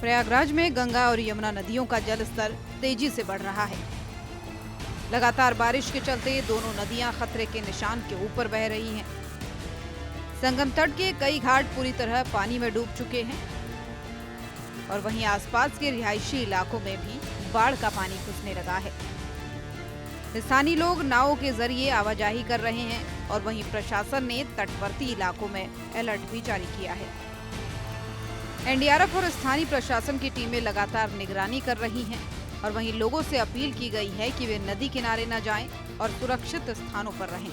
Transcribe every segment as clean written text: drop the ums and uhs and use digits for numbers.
प्रयागराज में गंगा और यमुना नदियों का जलस्तर तेजी से बढ़ रहा है। लगातार बारिश के चलते दोनों नदियां खतरे के निशान के ऊपर बह रही हैं। संगम तट के कई घाट पूरी तरह पानी में डूब चुके हैं और वहीं आसपास के रिहायशी इलाकों में भी बाढ़ का पानी घुसने लगा है। स्थानीय लोग नावों के जरिए आवाजाही कर रहे हैं और वहीं प्रशासन ने तटवर्ती इलाकों में अलर्ट भी जारी किया है। एनडीआरएफ और स्थानीय प्रशासन की टीमें लगातार निगरानी कर रही हैं और वहीं लोगों से अपील की गई है कि वे नदी किनारे न जाएं और सुरक्षित स्थानों पर रहें।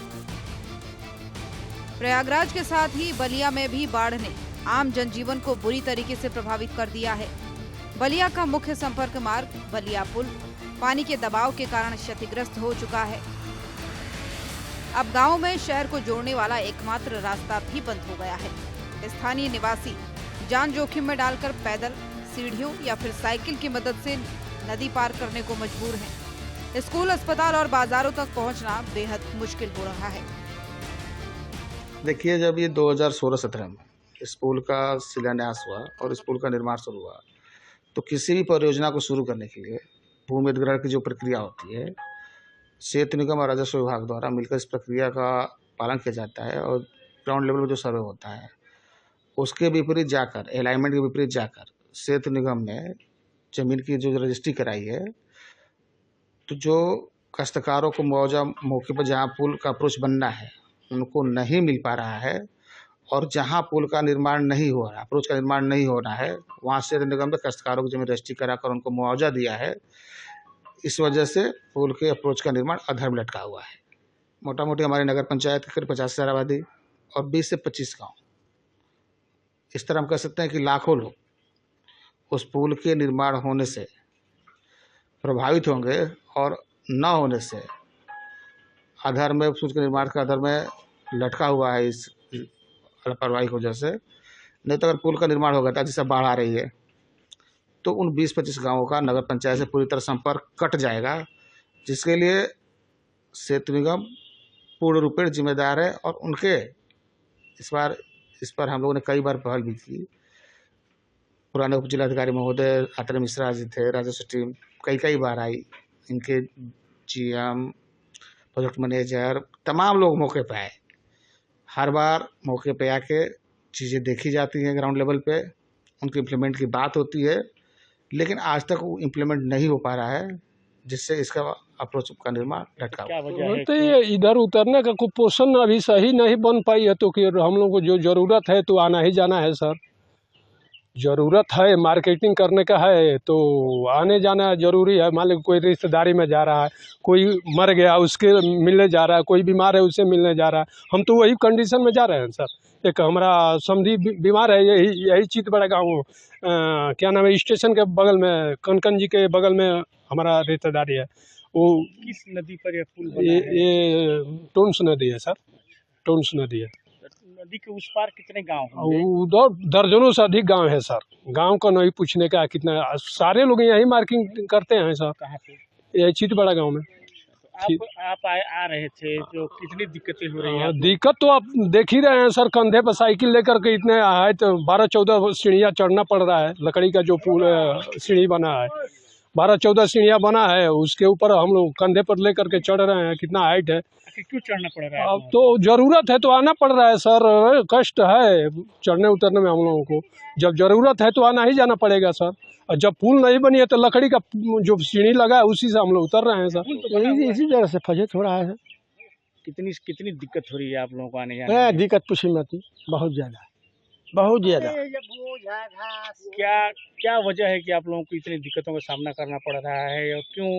प्रयागराज के साथ ही बलिया में भी बाढ़ ने आम जनजीवन को बुरी तरीके से प्रभावित कर दिया है। बलिया का मुख्य संपर्क मार्ग बलिया पुल पानी के दबाव के कारण क्षतिग्रस्त हो चुका है। अब गांव में शहर को जोड़ने वाला एकमात्र रास्ता भी बंद हो गया है। स्थानीय निवासी जान जोखिम में डालकर पैदल, सीढ़ियों या फिर साइकिल की मदद से नदी पार करने को मजबूर हैं। स्कूल, अस्पताल और बाजारों तक पहुंचना बेहद मुश्किल हो रहा है। देखिए, जब ये 2016-17 में इस पुल का शिलान्यास हुआ और इस पुल का निर्माण शुरू हुआ, तो किसी भी परियोजना को शुरू करने के लिए भूमि अधिग्रहण की जो प्रक्रिया होती है, क्षेत्र निगम और राजस्व विभाग द्वारा मिलकर इस प्रक्रिया का पालन किया जाता है और ग्राउंड लेवल पर जो सर्वे होता है उसके विपरीत जाकर, अलाइनमेंट के विपरीत जाकर क्षेत्र निगम ने जमीन की जो रजिस्ट्री कराई है, तो जो काश्तकारों को मुआवजा मौके पर जहाँ पुल का अप्रोच बनना है उनको नहीं मिल पा रहा है और जहाँ पुल का निर्माण नहीं हो रहा, अप्रोच का निर्माण नहीं हो रहा है, वहाँ क्षेत्र निगम ने काश्तकारों की जमीन रजिस्ट्री कराकर उनको मुआवजा दिया है। इस वजह से पुल के अप्रोच का निर्माण अधर में लटका हुआ है। मोटा मोटी हमारी नगर पंचायत की करीब 50,000 आबादी और 20 से 25 गाँव, इस तरह हम कह सकते हैं कि लाखों लोग उस पुल के निर्माण होने से प्रभावित होंगे और न होने से आधार में पुल के निर्माण का आधार में लटका हुआ है इस लापरवाही की वजह से। नहीं तो अगर पुल का निर्माण हो गया था, जैसे बाढ़ आ रही है, तो उन 20-25 गाँवों का नगर पंचायत से पूरी तरह संपर्क कट जाएगा, जिसके लिए क्षेत्र निगम पूर्ण रूपेण जिम्मेदार है। और उनके इस पर हम लोगों ने कई बार पहल भी की। पुराने उप जिलाधिकारी महोदय आत्रेय मिश्रा जी थे, राजस्व टीम कई बार आई, इनके जीएम, प्रोजेक्ट मैनेजर, तमाम लोग मौके पे आए। हर बार मौके पे आके चीज़ें देखी जाती हैं, ग्राउंड लेवल पे उनके इम्प्लीमेंट की बात होती है, लेकिन आज तक वो इम्प्लीमेंट नहीं हो पा रहा है, जिससे इसका अप्रोच का निर्माण लटका हुआ है। तो ये इधर उतरने का कुपोषण अभी सही नहीं बन पाई है, तो कि हम लोग को जो ज़रूरत है तो आना ही जाना है सर। ज़रूरत है, मार्केटिंग करने का है तो आने जाना ज़रूरी है। मान लो कोई रिश्तेदारी में जा रहा है, कोई मर गया उसके मिलने जा रहा है, कोई बीमार है उससे मिलने जा रहा है, हम तो वही कंडीशन में जा रहे हैं सर। एक हमारा समधी बीमार है, यही चितबड़ा गाँव, क्या नाम है, स्टेशन के बगल में, कनकन जी के बगल में हमारा रिश्तेदारी है। वो किस नदी पर यह पुल बना है? ये टोन्स नदी है सर, टोन्स नदी है। नदी के उस पार कितने गांव होंगे? उधर दर्जनों से अधिक गांव है सर। गांव का नहीं पूछने का, कितना सारे लोग यही मार्किंग करते हैं सर। कहाँ पे? यही चितबड़ा गांव में। तो आप आ रहे थे तो कितनी दिक्कतें हो रही हैं? दिक्कत तो आप देख ही रहे हैं सर, कंधे पर साइकिल लेकर के इतने आए तो 12-14 सीढ़ियाँ चढ़ना पड़ रहा है। लकड़ी का जो पुल सीढ़ी बना है, 12-14 सीढ़ियाँ बना है, उसके ऊपर हम लोग कंधे पर लेकर के चढ़ रहे हैं। कितना हाइट है, क्यों चढ़ना पड़ रहा है? अब तो जरूरत है तो आना पड़ रहा है सर। कष्ट है चढ़ने उतरने में हम लोगों को, जब जरूरत है तो आना ही जाना पड़ेगा सर। और जब पुल नहीं बनी है तो लकड़ी का जो सीढ़ी लगा है उसी से हम लोग उतर रहे हैं सर। इसी तरह से फजित हो रहा है। कितनी दिक्कत हो रही है आप लोगों को आने जाने में? दिक्कत पूछी मत, बहुत ज़्यादा, बहुत ज़्यादा। क्या वजह है कि आप लोगों को इतनी दिक्कतों का सामना करना पड़ रहा है और क्यों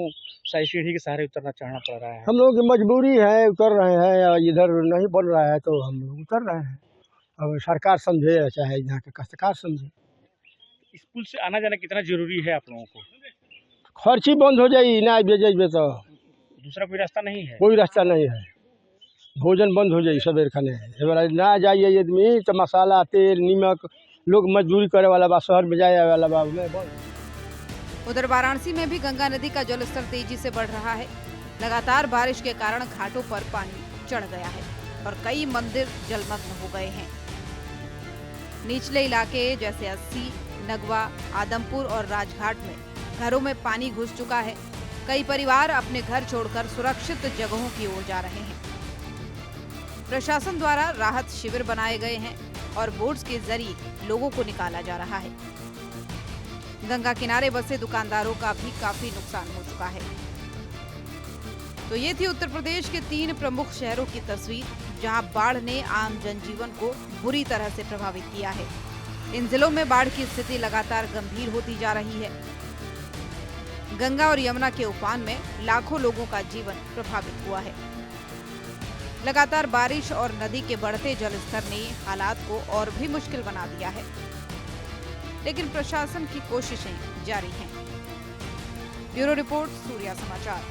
साई सीढ़ी के सहारे उतरना चढ़ना पड़ रहा है? हम लोगों की मजबूरी है, उतर रहे हैं। और इधर नहीं बन रहा है तो हम लोग उतर रहे हैं। अब सरकार समझे चाहे यहाँ के काश्तकार समझे। इस पुल से आना जाना कितना जरूरी है आप लोगों को? खर्च ही बंद हो जाए ना भेजे तो दूसरा कोई रास्ता नहीं है? कोई रास्ता नहीं है। भोजन बंद हो जाए सवेर खाने ना जाइए आदमी तो मसाला, तेल, नमक लोग मजदूरी करे वाला बा, शहर में जाए वाला बा। उधर वाराणसी में भी गंगा नदी का जलस्तर तेजी से बढ़ रहा है। लगातार बारिश के कारण घाटों पर पानी चढ़ गया है और कई मंदिर जलमग्न हो गए हैं। निचले इलाके जैसे अस्सी, नगवा, आदमपुर और राजघाट में घरों में पानी घुस चुका है। कई परिवार अपने घर छोड़कर सुरक्षित जगहों की ओर जा रहे हैं। प्रशासन द्वारा राहत शिविर बनाए गए हैं और बोट्स के जरिए लोगों को निकाला जा रहा है। गंगा किनारे बसे दुकानदारों का भी काफी नुकसान हो चुका है। तो ये थी उत्तर प्रदेश के 3 प्रमुख शहरों की तस्वीर, जहां बाढ़ ने आम जनजीवन को बुरी तरह से प्रभावित किया है। इन जिलों में बाढ़ की स्थिति लगातार गंभीर होती जा रही है। गंगा और यमुना के उफान में लाखों लोगों का जीवन प्रभावित हुआ है। लगातार बारिश और नदी के बढ़ते जलस्तर ने हालात को और भी मुश्किल बना दिया है, लेकिन प्रशासन की कोशिशें जारी हैं। ब्यूरो रिपोर्ट, सूर्या समाचार।